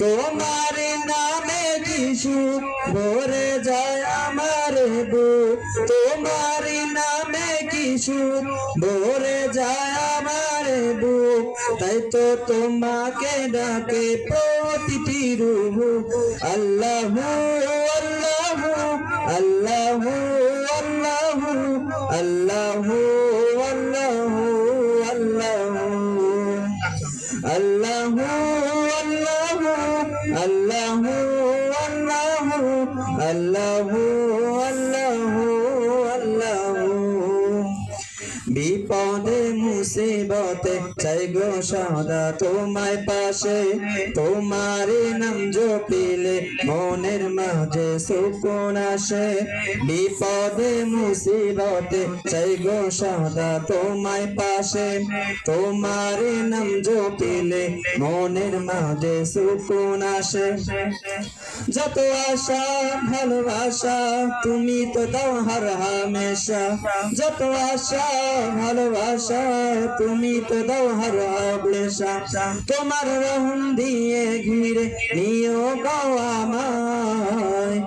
তোমার নামে কি সুখ ভরে যায় আমার বুক, তোমার নামে কি সুখ ভরে যায় আমার বুক, তাই তো তোমাকে ডাকে প্রতিটি রূহ। আল্লাহু আল্লাহু আল্লাহু আল্লাহু আল্লাহু আল্লাহু আল্লাহু আল্লাহু আল্লাহু আল্লাহু আল্লাহু আল্লাহু আল্লাহু। বিপদে মুসিবতে চাই গো সদা তোমায় পাশে, তোমার নাম জপিলে মনের মাঝে সুকুন আসে। বিপদে মুসিবতে চাই গো সদা তোমায় পাশে, তোমার নাম জপিলে মনের মাঝে সুকুন আসে। যত আশা ভালোবাসা তুমি তো দাও হর হামেশা, যত আশা ভালোবাসা তুমি তো দাও হর হামেশা। তোমার রহম দিয়ে ঘিরে নিও গো আমায়,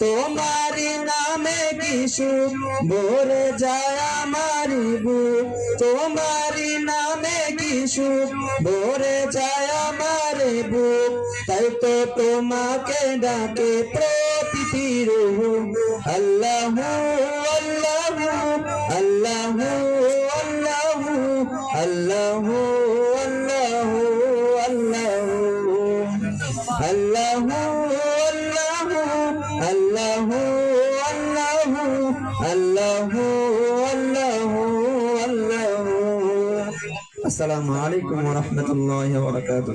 তোমার নামে কি সুখ ভরে যায় আমার বুক, তোমার নামে কি সুখ ভরে যায় আমার বুক, তাই তো তোমাকে ডাকে প্রতিটি রূহ। আল্লাহু আল্লাহু আল্লাহু আল্লাহু আল্লাহু আল্লাহু আল্লাহু আল্লাহু আল্লাহু আল্লাহু আল্লাহু আল্লাহু আল্লাহু। আসসালামু আলাইকুম ওয়া রাহমাতুল্লাহি ওয়া বারাকাতুহু।